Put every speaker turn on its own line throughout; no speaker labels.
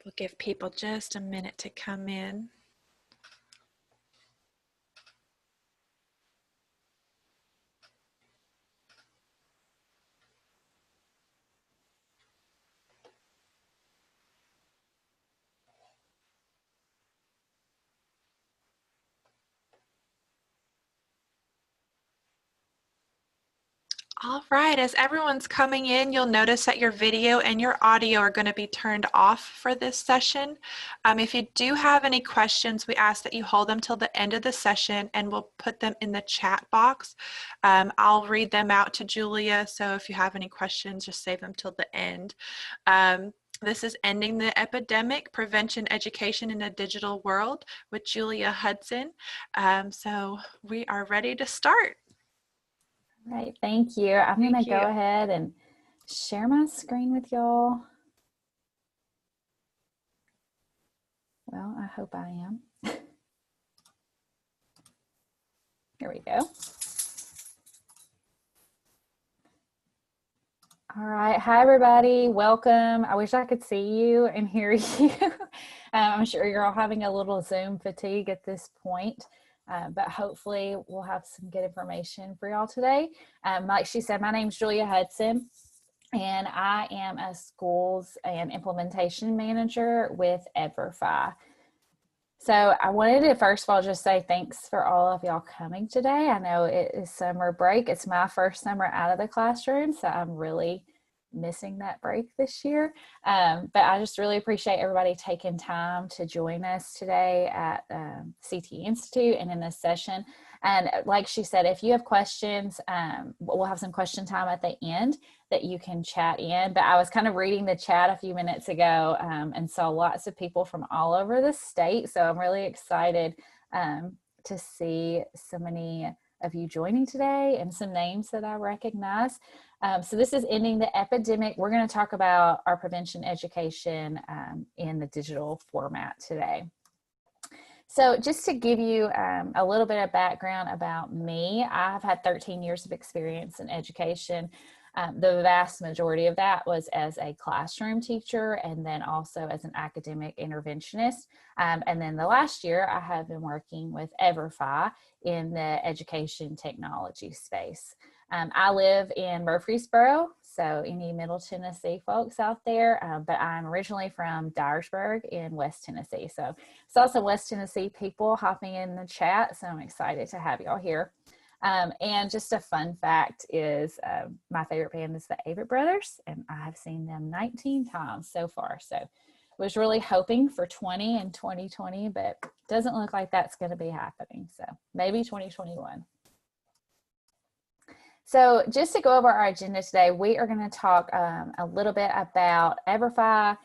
We'll give people just a minute to come in. All right, as everyone's coming in, you'll notice that your video and your audio are going to be turned off for this session. If you do have any questions, we ask that you hold them till the end of the session and we'll put them in the chat box. I'll read them out to Julia, so if you have any questions, just save them till the end. This is Ending the Epidemic, Prevention Education in a Digital World with Julia Hudson. So we are ready to start.
Right, thank you. I'm going to go ahead and share my screen with y'all. Well, I hope I am. Here we go. All right, hi everybody, welcome. I wish I could see you and hear you. I'm sure you're all having a little Zoom fatigue at this point. But hopefully we'll have some good information for y'all today. Like she said, my name is Julia Hudson, and I am a schools and implementation manager with Everfi. So I wanted to first of all just say thanks for all of y'all coming today. I know it is summer break. It's my first summer out of the classroom, so I'm really missing that break this year. But I just really appreciate everybody taking time to join us today at CT Institute and in this session. And like she said, if you have questions, we'll have some question time at the end that you can chat in. But I was kind of reading the chat a few minutes ago and saw lots of people from all over the state. So I'm really excited to see so many of you joining today and some names that I recognize. So this is Ending the Epidemic. We're going to talk about our prevention education in the digital format today. So just to give you a little bit of background about me, I've had 13 years of experience in education. The vast majority of that was as a classroom teacher and then also as an academic interventionist. And then the last year I have been working with Everfi in the education technology space. I live in Murfreesboro, so any Middle Tennessee folks out there, but I'm originally from Dyersburg in West Tennessee. So saw some West Tennessee people hopping in the chat, so I'm excited to have y'all here. And just a fun fact is my favorite band is the Avett Brothers, and I've seen them 19 times so far. So was really hoping for 20 in 2020, but doesn't look like that's going to be happening. So maybe 2021. So just to go over our agenda today, we are going to talk a little bit about Everfi,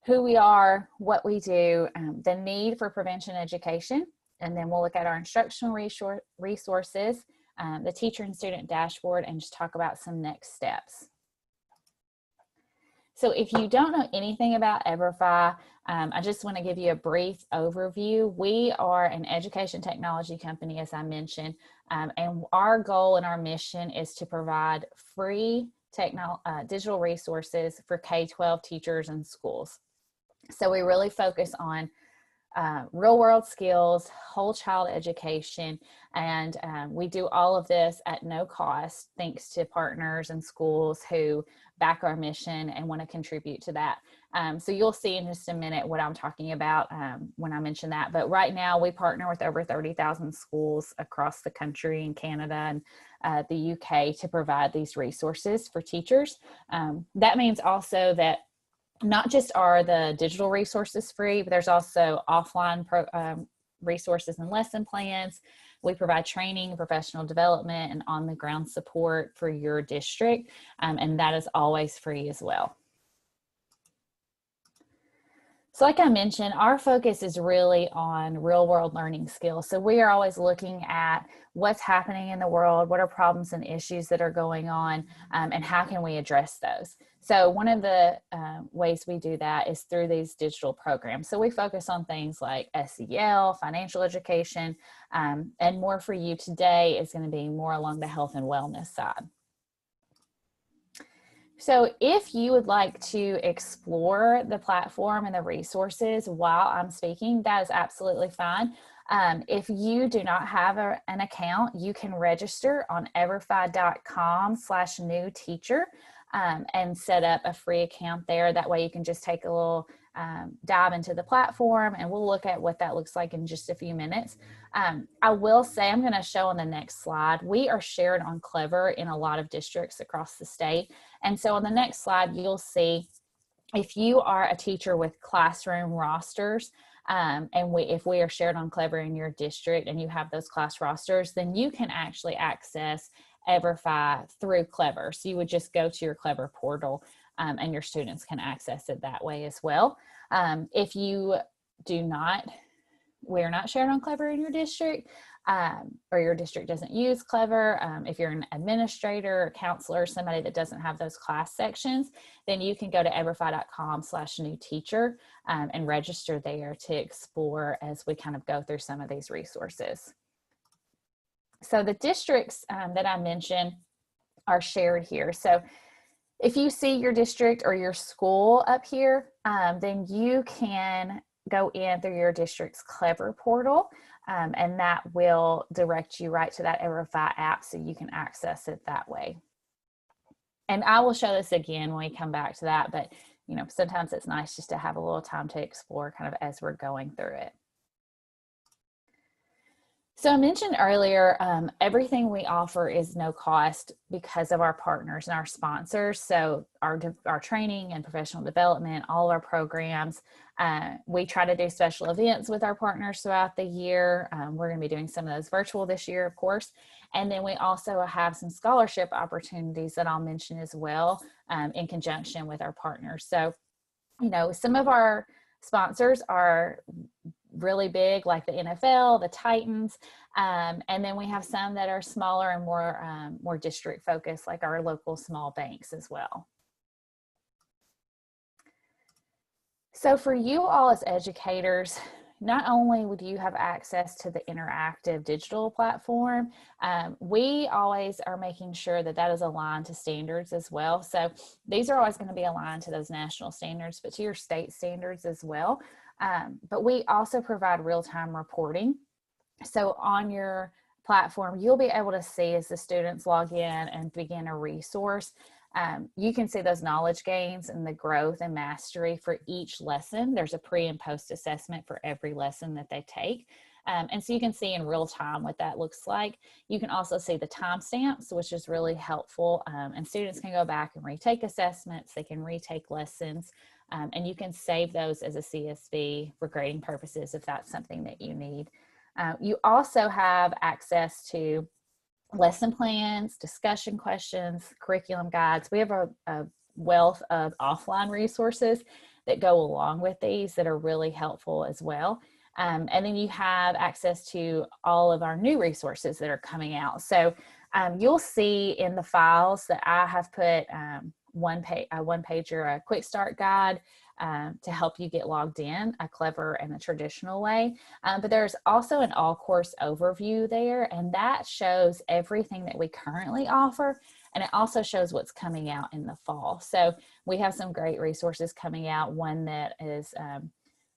who we are, what we do, the need for prevention education, and then we'll look at our instructional resources, the teacher and student dashboard, and just talk about some next steps. So if you don't know anything about Everfi, I just want to give you a brief overview. We are an education technology company, as I mentioned, and our goal and our mission is to provide free digital resources for K-12 teachers and schools. So we really focus on real world skills, whole child education, and we do all of this at no cost thanks to partners and schools who back our mission and want to contribute to that. So you'll see in just a minute what I'm talking about when I mention that. But right now we partner with over 30,000 schools across the country in Canada and the UK to provide these resources for teachers. That means also that not just are the digital resources free, but there's also offline resources and lesson plans. We provide training, professional development, and on-the-ground support for your district, and that is always free as well. So like I mentioned, our focus is really on real-world learning skills. So we are always looking at what's happening in the world, what are problems and issues that are going on, and how can we address those. So one of the ways we do that is through these digital programs. So we focus on things like SEL, financial education, and more for you today is going to be more along the health and wellness side. So if you would like to explore the platform and the resources while I'm speaking, that is absolutely fine. If you do not have an account, you can register on everfi.com/new teacher and set up a free account there. That way you can just take a little dive into the platform, and we'll look at what that looks like in just a few minutes. I will say, I'm going to show on the next slide, we are shared on Clever in a lot of districts across the state. And so on the next slide, you'll see if you are a teacher with classroom rosters, and if we are shared on Clever in your district and you have those class rosters, then you can actually access Everfi through Clever. So you would just go to your Clever portal and your students can access it that way as well. If you do not, we're not shared on Clever in your district, or your district doesn't use Clever, if you're an administrator, a counselor, somebody that doesn't have those class sections, then you can go to everfi.com/new teacher and register there to explore as we kind of go through some of these resources. So the districts that I mentioned are shared here. So if you see your district or your school up here, then you can go in through your district's Clever portal, and that will direct you right to that Everfi app so you can access it that way. And I will show this again when we come back to that, but you know, sometimes it's nice just to have a little time to explore kind of as we're going through it. So I mentioned earlier, everything we offer is no cost because of our partners and our sponsors. So our training and professional development, all of our programs, we try to do special events with our partners throughout the year. We're going to be doing some of those virtual this year, of course. And then we also have some scholarship opportunities that I'll mention as well in conjunction with our partners. So, you know, some of our sponsors are really big, like the NFL, the Titans, and then we have some that are smaller and more district focused, like our local small banks as well. So for you all as educators, not only would you have access to the interactive digital platform, we always are making sure that that is aligned to standards as well. So these are always going to be aligned to those national standards, but to your state standards as well. But we also provide real-time reporting. So on your platform, you'll be able to see as the students log in and begin a resource, you can see those knowledge gains and the growth and mastery for each lesson. There's a pre and post assessment for every lesson that they take. And so you can see in real time what that looks like. You can also see the timestamps, which is really helpful. And students can go back and retake assessments. They can retake lessons. And you can save those as a CSV for grading purposes if that's something that you need. You also have access to lesson plans, discussion questions, curriculum guides. We have a wealth of offline resources that go along with these that are really helpful as well. And then you have access to all of our new resources that are coming out. So you'll see in the files that I have put a one-pager, a quick start guide to help you get logged in, a clever and a traditional way. But there's also an all-course overview there, and that shows everything that we currently offer, and it also shows what's coming out in the fall. So we have some great resources coming out. One that is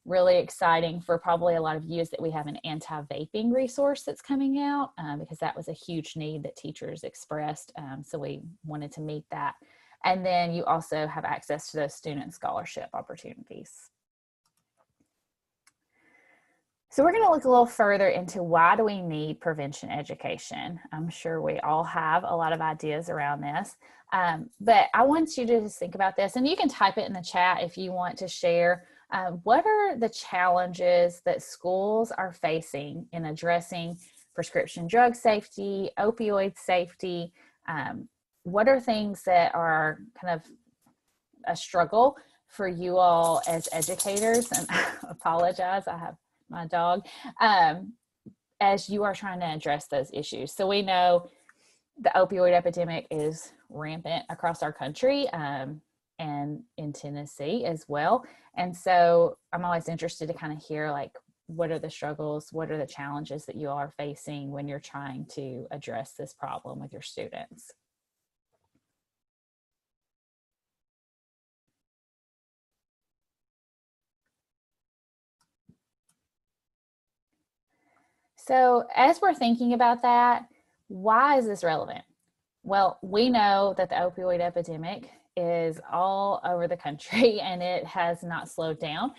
really exciting for probably a lot of you is that we have an anti-vaping resource that's coming out because that was a huge need that teachers expressed. So we wanted to meet that. And then you also have access to those student scholarship opportunities. So we're going to look a little further into why do we need prevention education. I'm sure we all have a lot of ideas around this, but I want you to just think about this, and you can type it in the chat if you want to share. What are the challenges that schools are facing in addressing prescription drug safety, opioid safety? What are things that are kind of a struggle for you all as educators? And I apologize, I have my dog, as you are trying to address those issues. So we know the opioid epidemic is rampant across our country and in Tennessee as well. And so I'm always interested to kind of hear, like, what are the struggles, what are the challenges that you all are facing when you're trying to address this problem with your students? So as we're thinking about that, why is this relevant? Well, we know that the opioid epidemic is all over the country and it has not slowed down.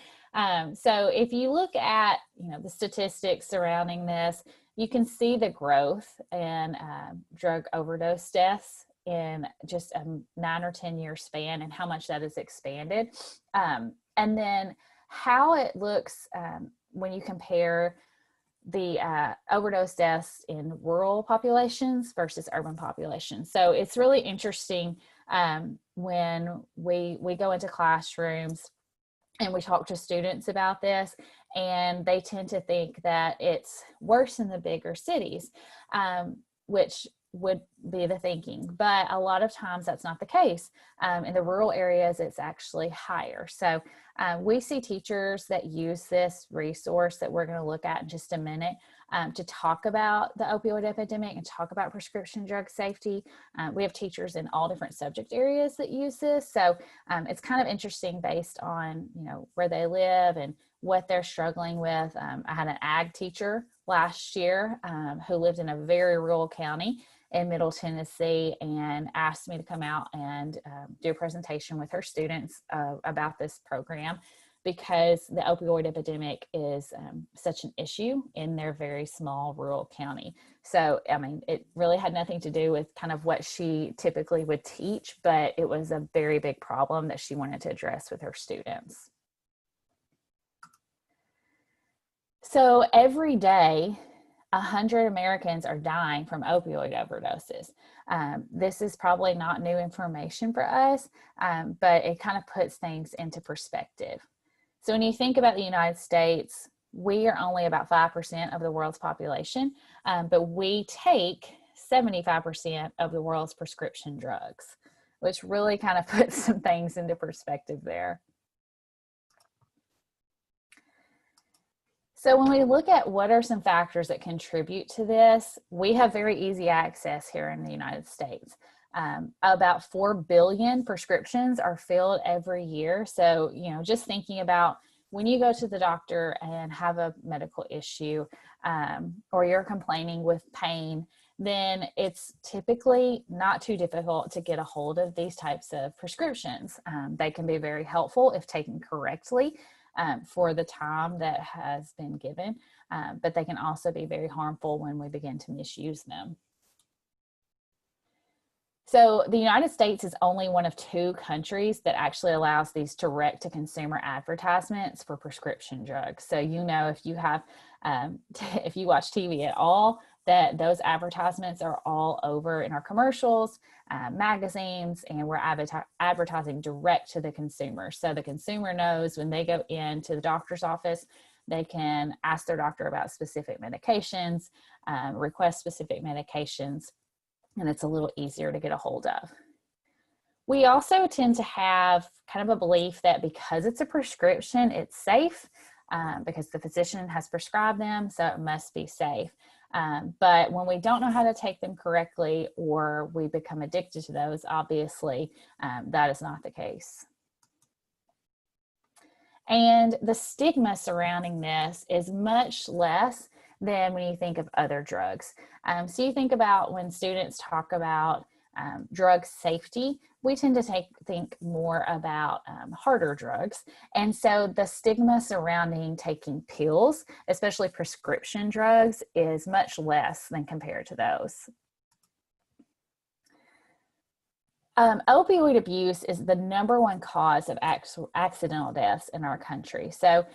So if you look at the statistics surrounding this, you can see the growth in drug overdose deaths in just a 9 or 10 year span and how much that has expanded. And then how it looks when you compare the overdose deaths in rural populations versus urban populations. So it's really interesting when we go into classrooms and we talk to students about this, and they tend to think that it's worse in the bigger cities, which would be the thinking. But a lot of times that's not the case. In the rural areas, it's actually higher. So we see teachers that use this resource that we're going to look at in just a minute to talk about the opioid epidemic and talk about prescription drug safety. We have teachers in all different subject areas that use this. So it's kind of interesting based on where they live and what they're struggling with. I had an ag teacher last year who lived in a very rural county in Middle Tennessee and asked me to come out and do a presentation with her students about this program because the opioid epidemic is such an issue in their very small rural county. So, I mean, it really had nothing to do with kind of what she typically would teach, but it was a very big problem that she wanted to address with her students. So every day, 100 Americans are dying from opioid overdoses. This is probably not new information for us, but it kind of puts things into perspective. So when you think about the United States, we are only about 5% of the world's population, but we take 75% of the world's prescription drugs, which really kind of puts some things into perspective there. So when we look at what are some factors that contribute to this, we have very easy access here in the United States. About 4 billion prescriptions are filled every year. So, just thinking about when you go to the doctor and have a medical issue or you're complaining with pain, then it's typically not too difficult to get a hold of these types of prescriptions. They can be very helpful if taken correctly. For the time that has been given, but they can also be very harmful when we begin to misuse them. So the United States is only one of 2 countries that actually allows these direct to consumer advertisements for prescription drugs. So if you have, if you watch TV at all, that those advertisements are all over in our commercials, magazines, and we're advertising direct to the consumer. So the consumer knows when they go into the doctor's office, they can ask their doctor about specific medications, request specific medications, and it's a little easier to get a hold of. We also tend to have kind of a belief that because it's a prescription, it's safe because the physician has prescribed them, so it must be safe. But when we don't know how to take them correctly or we become addicted to those, obviously, that is not the case. And the stigma surrounding this is much less than when you think of other drugs. So you think about when students talk about drug safety, we tend to think more about harder drugs. And so the stigma surrounding taking pills, especially prescription drugs, is much less than compared to those. Opioid abuse is the #1 cause of accidental deaths in our country. So,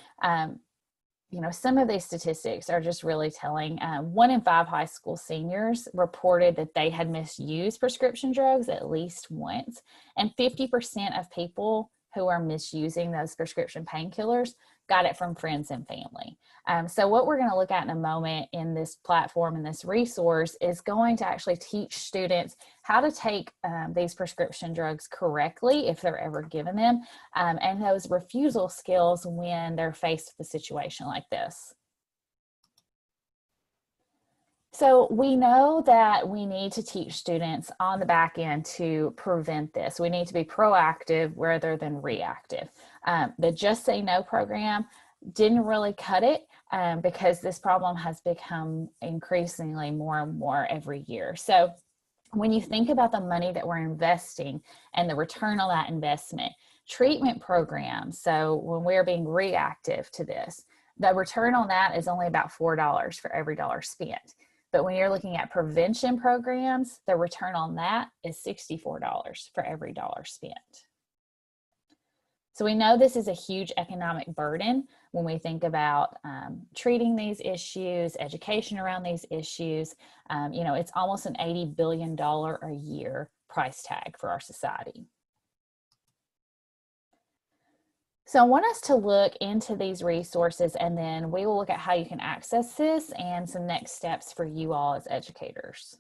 some of these statistics are just really telling. 1 in 5 high school seniors reported that they had misused prescription drugs at least once, and 50% of people who are misusing those prescription painkillers got it from friends and family. So what we're going to look at in a moment in this platform and this resource is going to actually teach students how to take these prescription drugs correctly if they're ever given them, and those refusal skills when they're faced with a situation like this. So we know that we need to teach students on the back end to prevent this. We need to be proactive rather than reactive. The Just Say No program didn't really cut it. because this problem has become increasingly more and more every year. So when you think about the money that we're investing and the return on that investment, treatment programs, so when we're being reactive to this, the return on that is only about $4 for every dollar spent. But when you're looking at prevention programs, the return on that is $64 for every dollar spent. So we know this is a huge economic burden when we think about treating these issues, education around these issues. You know, it's almost an $80 billion a year price tag for our society. So I want us to look into these resources, and then we will look at how you can access this and some next steps for you all as educators.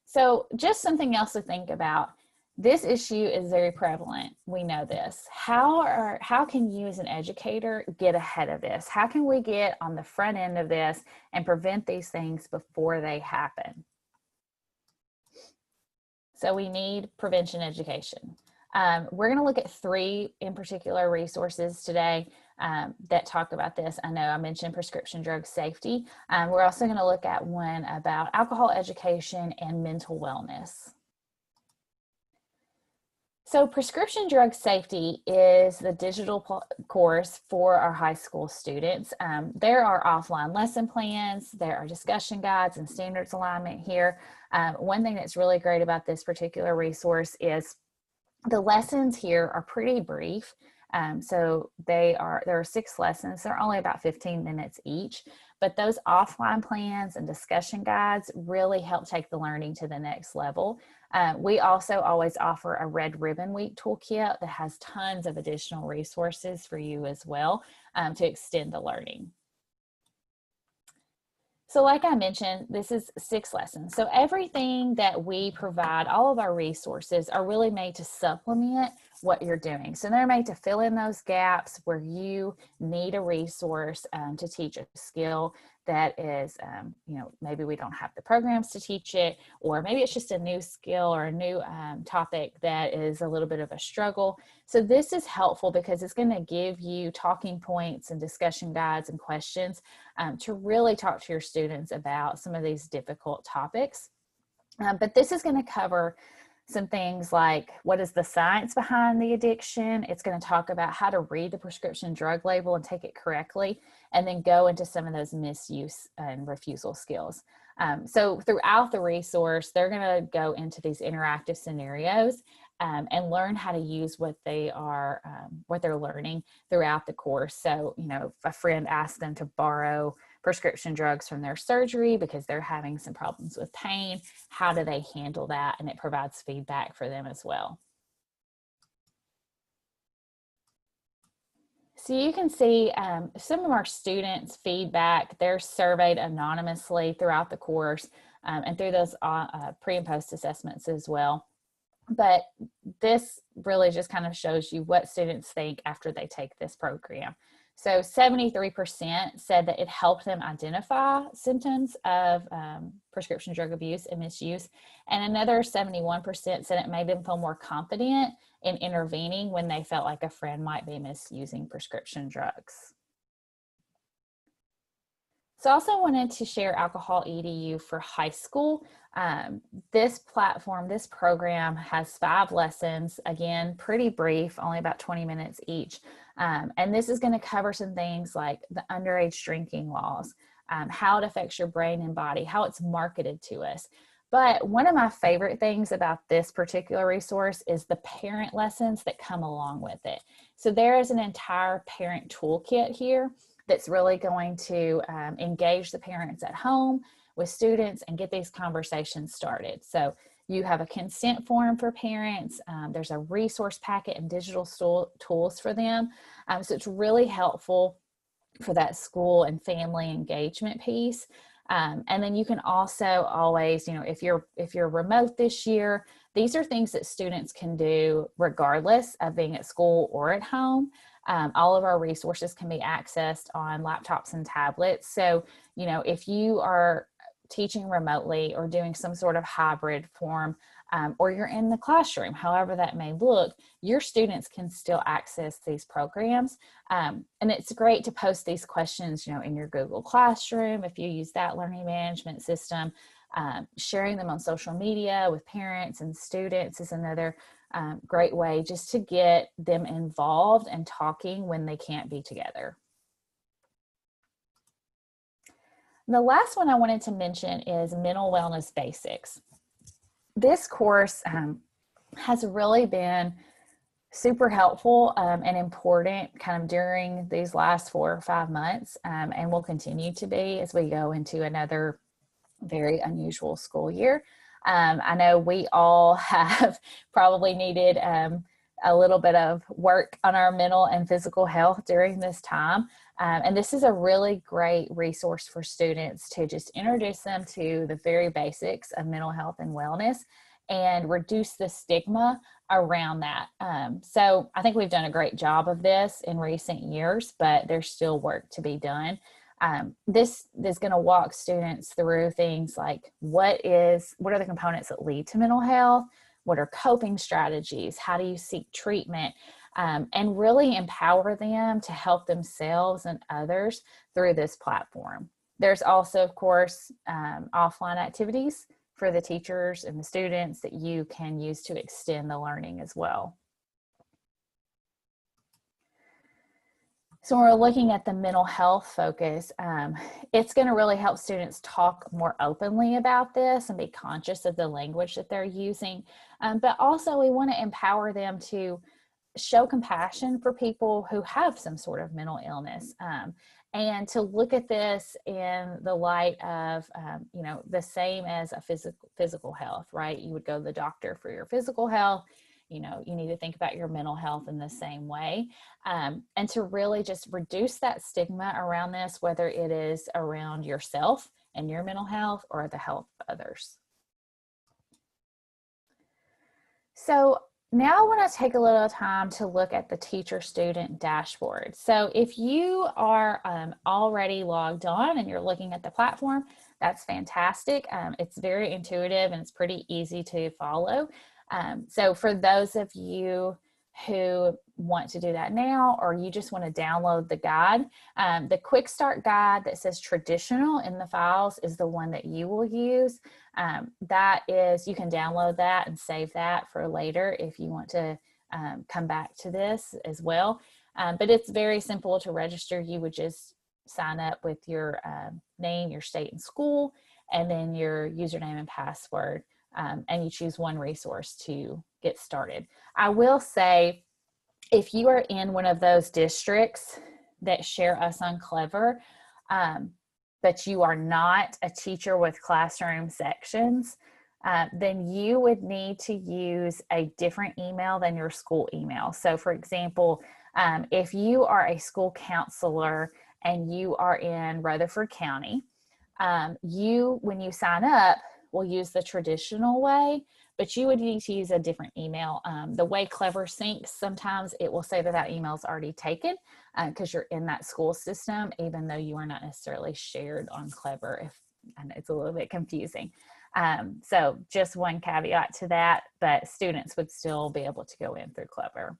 So just something else to think about. This issue is very prevalent. We know this. How can you as an educator get ahead of this? How can we get on the front end of this and prevent these things before they happen? So we need prevention education. We're going to look at 3 in particular resources today that talk about this. I know I mentioned prescription drug safety. We're also going to look at one about alcohol education and mental wellness. So prescription drug safety is the digital course for our high school students. There are offline lesson plans, there are discussion guides and standards alignment here. One thing that's really great about this particular resource is the lessons here are pretty brief. So there are 6 lessons. They're only about 15 minutes each, but those offline plans and discussion guides really help take the learning to the next level. We also always offer a Red Ribbon Week toolkit that has tons of additional resources for you as well to extend the learning. So like I mentioned, this is 6 lessons. So everything that we provide, all of our resources are really made to supplement what you're doing. So they're made to fill in those gaps where you need a resource to teach a skill that is, you know, maybe we don't have the programs to teach it, or maybe it's just a new skill or a new topic that is a little bit of a struggle. So this is helpful because it's going to give you talking points and discussion guides and questions to really talk to your students about some of these difficult topics. But this is going to cover some things like what is the science behind the addiction. It's going to talk about how to read the prescription drug label and take it correctly, and then go into some of those misuse and refusal skills. So throughout the resource, they're going to go into these interactive scenarios and learn how to use what they're learning throughout the course. So, you know, if a friend asks them to borrow prescription drugs from their surgery because they're having some problems with pain, how do they handle that? And it provides feedback for them as well. So you can see some of our students' feedback. They're surveyed anonymously throughout the course and through those pre and post assessments as well. But this really just kind of shows you what students think after they take this program. So 73% said that it helped them identify symptoms of prescription drug abuse and misuse. And another 71% said it made them feel more confident in intervening when they felt like a friend might be misusing prescription drugs. So I also wanted to share AlcoholEDU for high school. This platform, this program has 5 lessons, again, pretty brief, only about 20 minutes each. And this is going to cover some things like the underage drinking laws, how it affects your brain and body, how it's marketed to us. But one of my favorite things about this particular resource is the parent lessons that come along with it. So there is an entire parent toolkit here that's really going to engage the parents at home with students and get these conversations started. So you have a consent form for parents. There's a resource packet and digital tools for them. So it's really helpful for that school and family engagement piece. And then you can also always, you know, if you're remote this year, these are things that students can do regardless of being at school or at home. All of our resources can be accessed on laptops and tablets. So, you know, if you are teaching remotely or doing some sort of hybrid form, or you're in the classroom, however that may look, your students can still access these programs. And it's great to post these questions, in your Google Classroom, if you use that learning management system. Sharing them on social media with parents and students is another great way just to get them involved and talking when they can't be together. The last one I wanted to mention is mental wellness basics. This course has really been super helpful and important kind of during these last 4 or 5 months, and will continue to be as we go into another very unusual school year. I know we all have probably needed a little bit of work on our mental and physical health during this time. And this is a really great resource for students to just introduce them to the very basics of mental health and wellness and reduce the stigma around that. So I think we've done a great job of this in recent years, but there's still work to be done. This is going to walk students through things like what are the components that lead to mental health? What are coping strategies? How do you seek treatment? And really empower them to help themselves and others through this platform. There's also, of course, offline activities for the teachers and the students that you can use to extend the learning as well. So when we're looking at the mental health focus, it's going to really help students talk more openly about this and be conscious of the language that they're using. But also we want to empower them to show compassion for people who have some sort of mental illness, and to look at this in the light of, the same as a physical health, right? You would go to the doctor for your physical health. You need to think about your mental health in the same way, and to really just reduce that stigma around this, whether it is around yourself and your mental health or the health of others. So now I want to take a little time to look at the teacher-student dashboard. So if you are already logged on and you're looking at the platform, that's fantastic. It's very intuitive and it's pretty easy to follow. So for those of you who want to do that now, or you just want to download the guide, the quick start guide that says traditional in the files is the one that you will use. That is, you can download that and save that for later if you want to come back to this as well. But it's very simple to register. You would just sign up with your name, your state and school, and then your username and password. And you choose one resource to get started. I will say, if you are in one of those districts that share us on Clever, but you are not a teacher with classroom sections, then you would need to use a different email than your school email. So for example, if you are a school counselor and you are in Rutherford County, when you sign up, will use the traditional way, but you would need to use a different email. The way Clever syncs, sometimes it will say that email is already taken because you're in that school system, even though you are not necessarily shared on Clever. I know it's a little bit confusing. So just one caveat to that, but students would still be able to go in through Clever.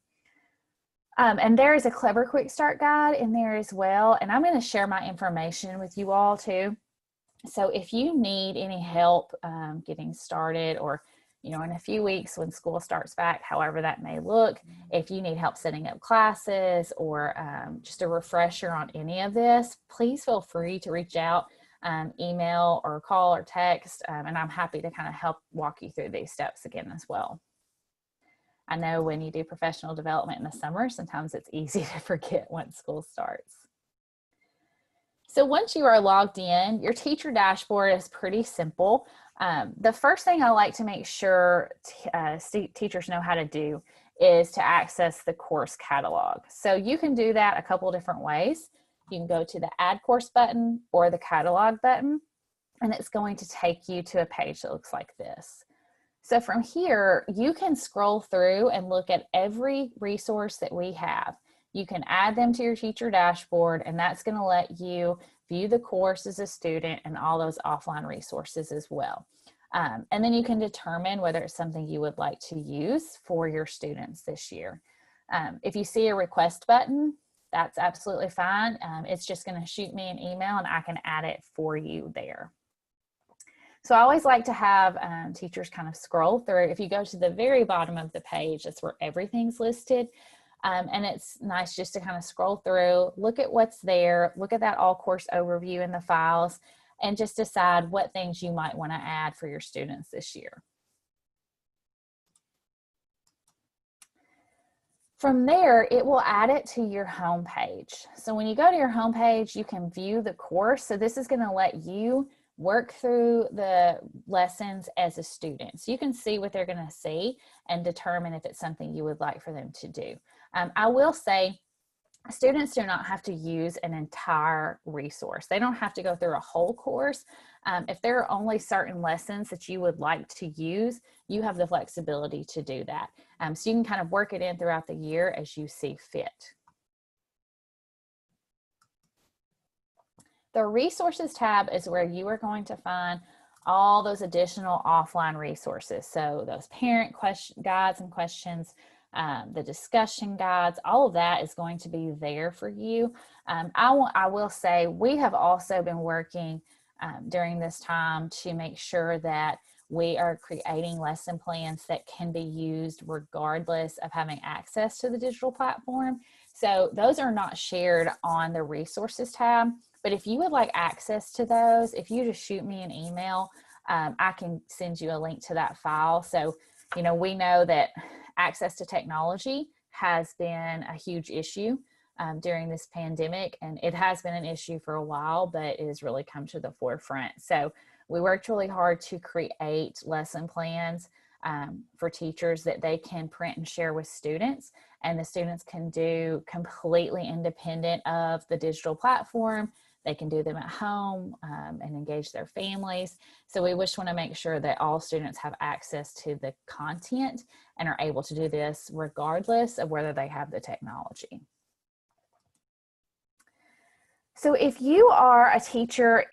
And there is a Clever Quick Start guide in there as well. And I'm going to share my information with you all too. So if you need any help getting started, or in a few weeks when school starts back, however that may look, if you need help setting up classes or just a refresher on any of this, please feel free to reach out, email or call or text, and I'm happy to kind of help walk you through these steps again as well. I know when you do professional development in the summer, sometimes it's easy to forget once school starts. So once you are logged in, your teacher dashboard is pretty simple. The first thing I like to make sure teachers know how to do is to access the course catalog. So you can do that a couple different ways. You can go to the Add Course button or the Catalog button, and it's going to take you to a page that looks like this. So from here, you can scroll through and look at every resource that we have. You can add them to your teacher dashboard, and that's going to let you view the course as a student and all those offline resources as well. And then you can determine whether it's something you would like to use for your students this year. If you see a request button, that's absolutely fine. It's just going to shoot me an email and I can add it for you there. So I always like to have teachers kind of scroll through. If you go to the very bottom of the page, that's where everything's listed. And it's nice just to kind of scroll through, look at what's there, look at that all course overview in the files, and just decide what things you might want to add for your students this year. From there, it will add it to your home page. So when you go to your home page, you can view the course. So this is going to let you work through the lessons as a student. So you can see what they're going to see and determine if it's something you would like for them to do. I will say, students do not have to use an entire resource. They don't have to go through a whole course. If there are only certain lessons that you would like to use, you have the flexibility to do that. So you can kind of work it in throughout the year as you see fit. The resources tab is where you are going to find all those additional offline resources. So those parent guides and questions, the discussion guides, all of that is going to be there for you. I will say we have also been working during this time to make sure that we are creating lesson plans that can be used regardless of having access to the digital platform. So those are not shared on the resources tab, but if you would like access to those, if you just shoot me an email, I can send you a link to that file. So, you know, we know that access to technology has been a huge issue during this pandemic, and it has been an issue for a while, but it has really come to the forefront. So we worked really hard to create lesson plans for teachers that they can print and share with students, and the students can do completely independent of the digital platform. They can do them at home and engage their families. So we just want to make sure that all students have access to the content and are able to do this regardless of whether they have the technology. So if you are a teacher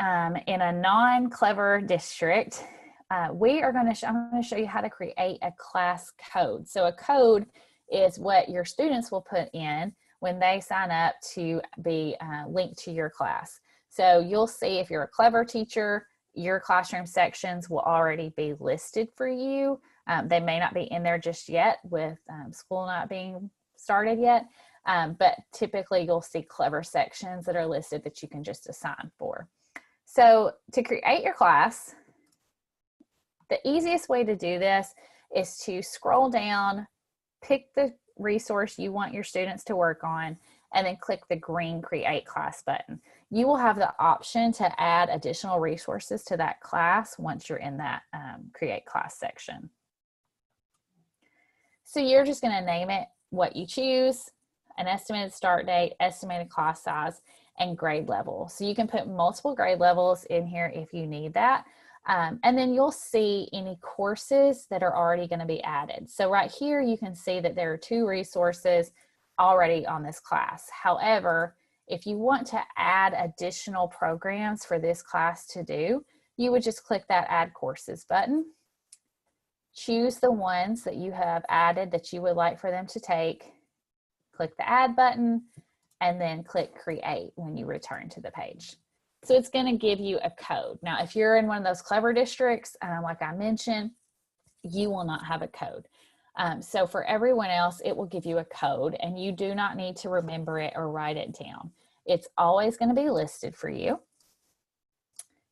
in a non-Clever district, I'm going to show you how to create a class code. So a code is what your students will put in when they sign up to be linked to your class. So you'll see if you're a Clever teacher, your classroom sections will already be listed for you. They may not be in there just yet with school not being started yet, but typically you'll see Clever sections that are listed that you can just assign for. So to create your class, the easiest way to do this is to scroll down, pick the resource you want your students to work on, and then click the green Create Class button. You will have the option to add additional resources to that class once you're in that Create Class section. So you're just going to name it what you choose, an estimated start date, estimated class size, and grade level. So you can put multiple grade levels in here if you need that. And then you'll see any courses that are already going to be added. So right here, you can see that there are 2 resources already on this class. However, if you want to add additional programs for this class to do, you would just click that Add Courses button, choose the ones that you have added that you would like for them to take, click the Add button, and then click Create when you return to the page. So it's going to give you a code. Now, if you're in one of those Clever districts, like I mentioned, you will not have a code. So for everyone else, it will give you a code, and you do not need to remember it or write it down. It's always going to be listed for you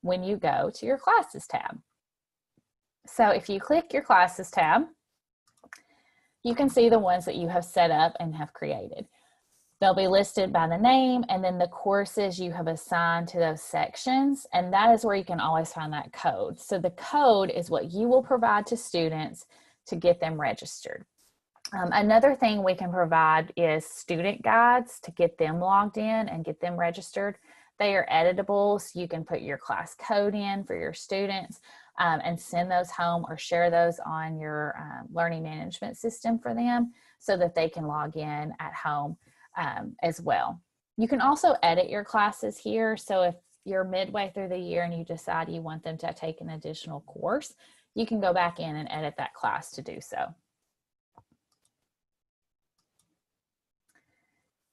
when you go to your Classes tab. So if you click your Classes tab, you can see the ones that you have set up and have created. They'll be listed by the name and then the courses you have assigned to those sections, and that is where you can always find that code. So the code is what you will provide to students to get them registered. Another thing we can provide is student guides to get them logged in and get them registered. They are editable, so you can put your class code in for your students and send those home or share those on your learning management system for them so that they can log in at home as well. You can also edit your classes here. So if you're midway through the year and you decide you want them to take an additional course, you can go back in and edit that class to do so.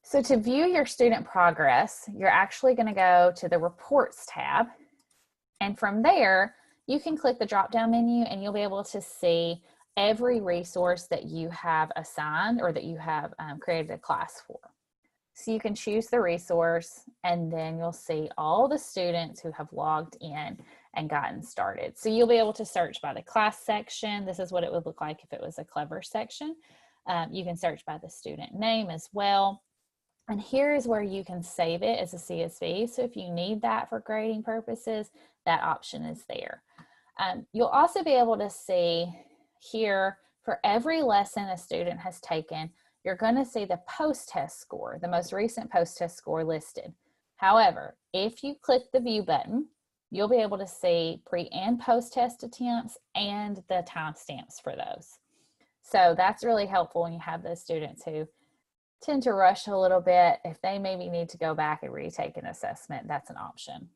So to view your student progress, you're actually going to go to the Reports tab. And from there, you can click the drop-down menu and you'll be able to see every resource that you have assigned or that you have created a class for. So you can choose the resource and then you'll see all the students who have logged in and gotten started. So you'll be able to search by the class section. This is what it would look like if it was a Clever section. You can search by the student name as well. And here is where you can save it as a CSV. So if you need that for grading purposes, that option is there. You'll also be able to see here for every lesson a student has taken, you're going to see the post-test score, the most recent post-test score listed. However, if you click the view button, you'll be able to see pre and post-test attempts and the timestamps for those. So that's really helpful when you have those students who tend to rush a little bit. If they maybe need to go back and retake an assessment, that's an option.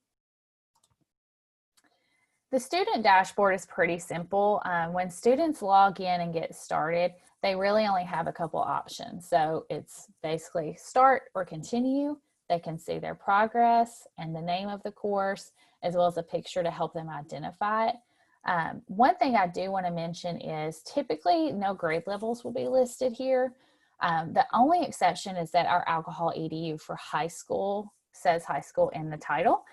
The student dashboard is pretty simple. When students log in and get started, they really only have a couple options. So it's basically start or continue. They can see their progress and the name of the course, as well as a picture to help them identify it. One thing I do want to mention is typically no grade levels will be listed here. The only exception is that our AlcoholEDU for high school says high school in the title,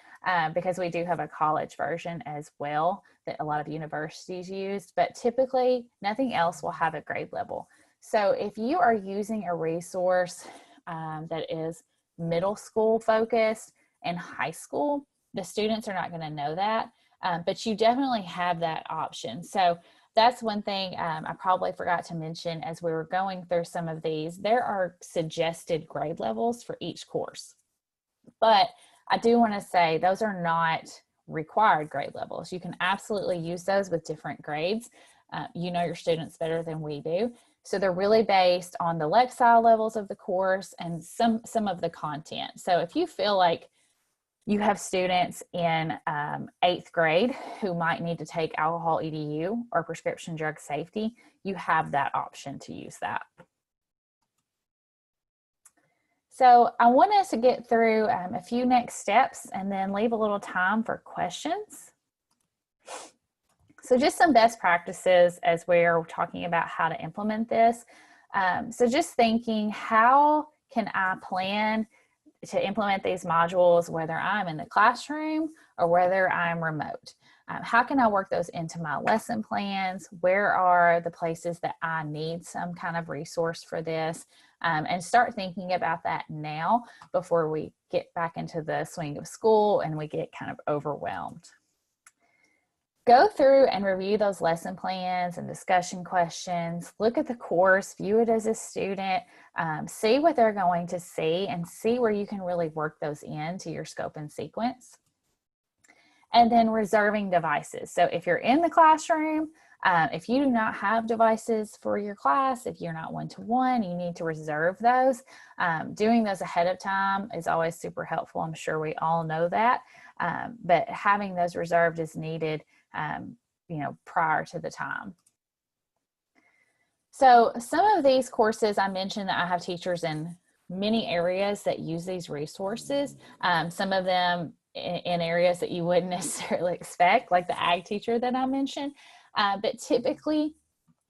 because we do have a college version as well that a lot of universities use, but typically nothing else will have a grade level. So if you are using a resource that is middle school focused and high school, the students are not going to know that, but you definitely have that option. So that's one thing I probably forgot to mention as we were going through some of these. There are suggested grade levels for each course, but I do want to say those are not required grade levels. You can absolutely use those with different grades. You know your students better than we do. So they're really based on the Lexile levels of the course and some of the content. So if you feel like you have students in 8th grade who might need to take AlcoholEDU or prescription drug safety, you have that option to use that. So I want us to get through a few next steps and then leave a little time for questions. So just some best practices as we're talking about how to implement this. So just thinking, how can I plan to implement these modules, whether I'm in the classroom or whether I'm remote? How can I work those into my lesson plans? Where are the places that I need some kind of resource for this? And start thinking about that now before we get back into the swing of school and we get kind of overwhelmed. Go through and review those lesson plans and discussion questions. Look at the course, view it as a student, see what they're going to see and see where you can really work those into your scope and sequence. And then reserving devices. So if you're in the classroom, if you do not have devices for your class, if you're not one-to-one, you need to reserve those. Doing those ahead of time is always super helpful. I'm sure we all know that, but having those reserved is needed, prior to the time. So some of these courses I mentioned that I have teachers in many areas that use these resources. Some of them in areas that you wouldn't necessarily expect, like the ag teacher that I mentioned. But typically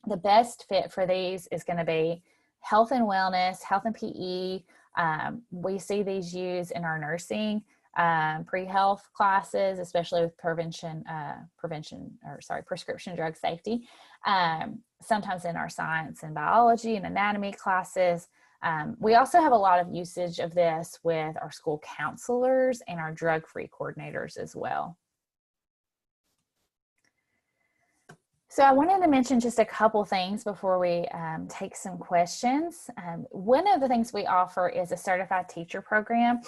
the best fit for these is going to be health and wellness, health and PE. We see these used in our nursing pre-health classes, especially with prescription drug safety. Sometimes in our science and biology and anatomy classes. We also have a lot of usage of this with our school counselors and our drug-free coordinators as well. So I wanted to mention just a couple things before we take some questions. One of the things we offer is a certified teacher program.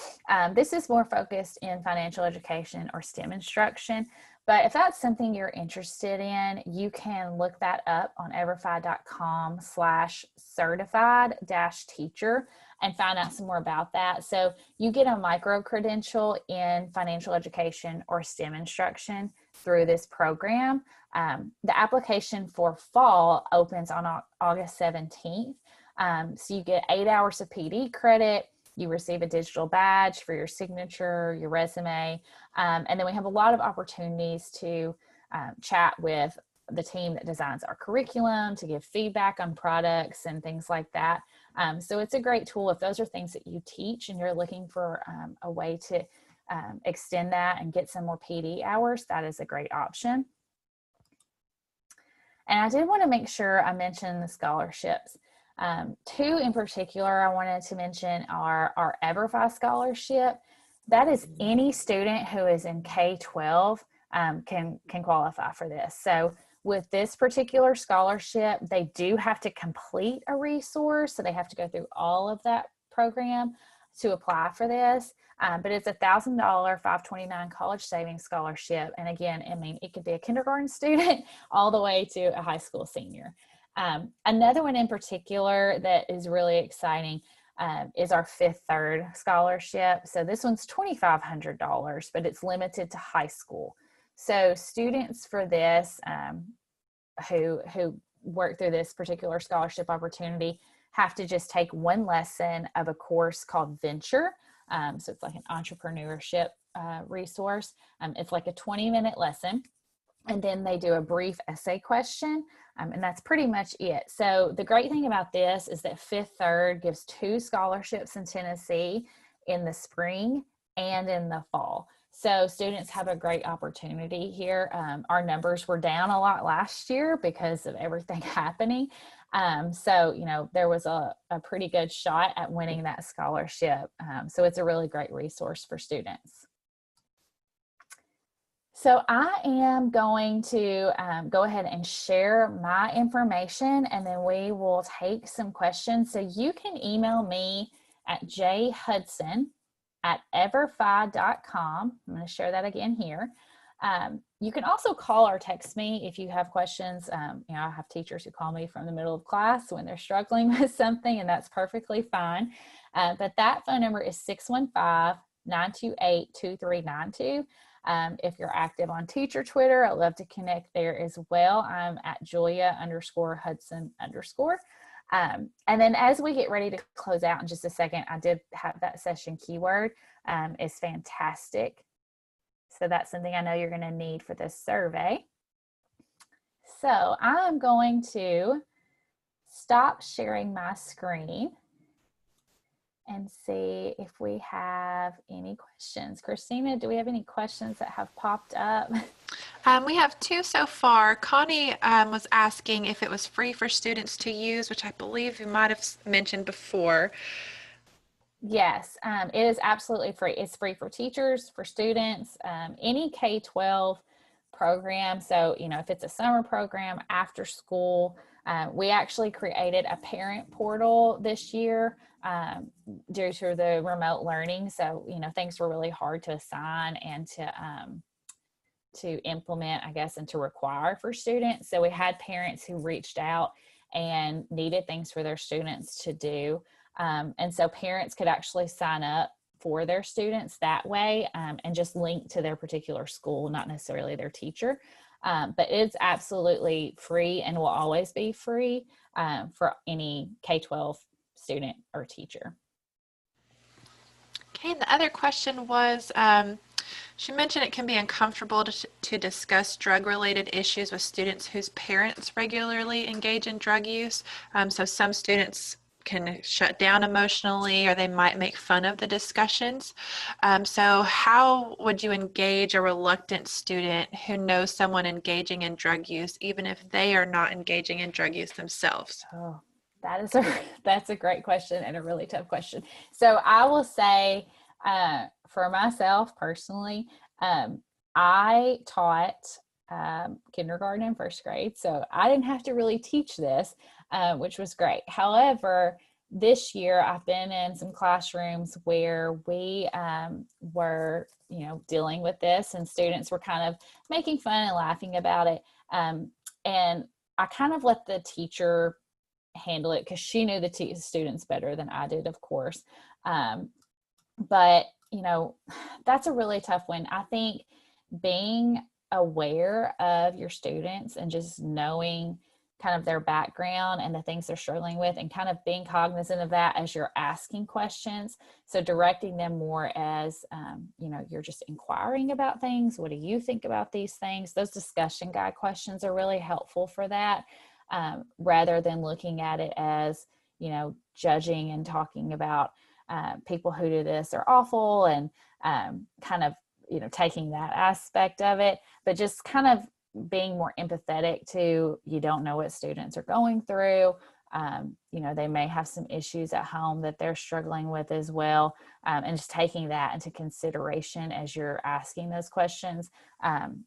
This is more focused in financial education or STEM instruction. But if that's something you're interested in, you can look that up on everfi.com/certified-teacher and find out some more about that. So you get a micro credential in financial education or STEM instruction through this program. The application for fall opens on August 17th. So you get 8 hours of PD credit. You receive a digital badge for your signature, your resume. And then we have a lot of opportunities to chat with the team that designs our curriculum, to give feedback on products and things like that. So it's a great tool if those are things that you teach and you're looking for a way to extend that and get some more PD hours. That is a great option. And I did want to make sure I mentioned the scholarships. Two in particular I wanted to mention are our Everfi scholarship. That is any student who is in K-12 can qualify for this. So with this particular scholarship, they do have to complete a resource. So they have to go through all of that program to apply for this. But it's $1,000 529 college savings scholarship. And again, I mean, it could be a kindergarten student all the way to a high school senior. Another one in particular that is really exciting is our Fifth Third scholarship. So this one's $2,500, but it's limited to high school. So students for this who work through this particular scholarship opportunity have to just take one lesson of a course called Venture. So it's like an entrepreneurship resource. It's like a 20-minute lesson. And then they do a brief essay question. And that's pretty much it. So the great thing about this is that Fifth Third gives 2 scholarships in Tennessee in the spring and in the fall. So students have a great opportunity here. Our numbers were down a lot last year because of everything happening. So, you know, there was a pretty good shot at winning that scholarship. So it's a really great resource for students. So I am going to go ahead and share my information, and then we will take some questions. So you can email me at jhudson@everfi.com. I'm going to share that again here. You can also call or text me if you have questions. You know, I have teachers who call me from the middle of class when they're struggling with something, and that's perfectly fine. But that phone number is 615-928-2392. If you're active on teacher Twitter, I'd love to connect there as well. I'm at Julia_Hudson_. And then as we get ready to close out in just a second, I did have that session keyword is fantastic. So that's something I know you're going to need for this survey. So I'm going to stop sharing my screen and see if we have any questions. Christina, do we have any questions that have popped up?
We have 2 so far. Connie was asking if it was free for students to use, which I believe you might have mentioned before.
Yes, it is absolutely free. It's free for teachers, for students, any K-12 program. So, you know, if it's a summer program, after school, we actually created a parent portal this year due to the remote learning. So, you know, things were really hard to assign and to implement, I guess, and to require for students. So we had parents who reached out and needed things for their students to do. And so parents could actually sign up for their students that way and just link to their particular school, not necessarily their teacher. But it's absolutely free and will always be free for any K-12 student or teacher.
Okay, and the other question was, she mentioned it can be uncomfortable to discuss drug-related issues with students whose parents regularly engage in drug use. So some students can shut down emotionally, or they might make fun of the discussions. So how would you engage a reluctant student who knows someone engaging in drug use, even if they are not engaging in drug use themselves?
Oh, that's a great question and a really tough question. So I will say, for myself personally, I taught kindergarten and first grade, so I didn't have to really teach this, which was great. However, this year I've been in some classrooms where we were, you know, dealing with this, and students were kind of making fun and laughing about it. And I kind of let the teacher handle it because she knew the students better than I did, of course. But, you know, that's a really tough one. I think being aware of your students and just knowing kind of their background and the things they're struggling with, and kind of being cognizant of that as you're asking questions. So directing them more as, you're just inquiring about things. What do you think about these things? Those discussion guide questions are really helpful for that, rather than looking at it as, judging and talking about people who do this are awful, and kind of, taking that aspect of it, but just kind of being more empathetic to, you don't know what students are going through. They may have some issues at home that they're struggling with as well. And just taking that into consideration as you're asking those questions.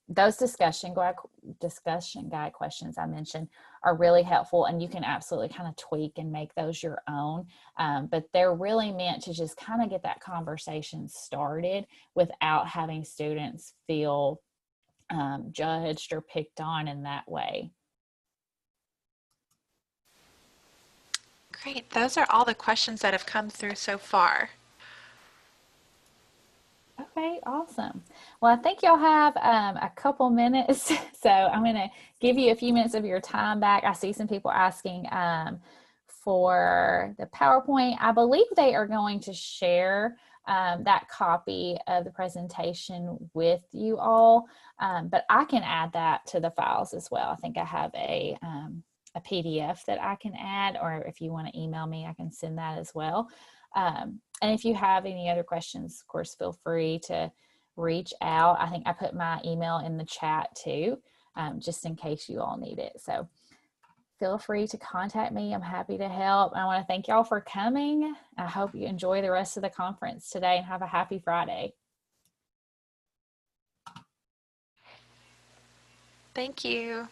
Those discussion guide questions I mentioned are really helpful, and you can absolutely kind of tweak and make those your own. But they're really meant to just kind of get that conversation started without having students feel judged or picked on in that way.
Great. Those are all the questions that have come through so far.
Okay, awesome. Well, I think y'all have a couple minutes, so I'm going to give you a few minutes of your time back. I see some people asking for the PowerPoint. I believe they are going to share that copy of the presentation with you all, but I can add that to the files as well. I think I have a PDF that I can add, or if you want to email me, I can send that as well. And if you have any other questions, of course, feel free to reach out. I think I put my email in the chat too, just in case you all need it. So feel free to contact me. I'm happy to help. I want to thank y'all for coming. I hope you enjoy the rest of the conference today and have a happy Friday.
Thank you.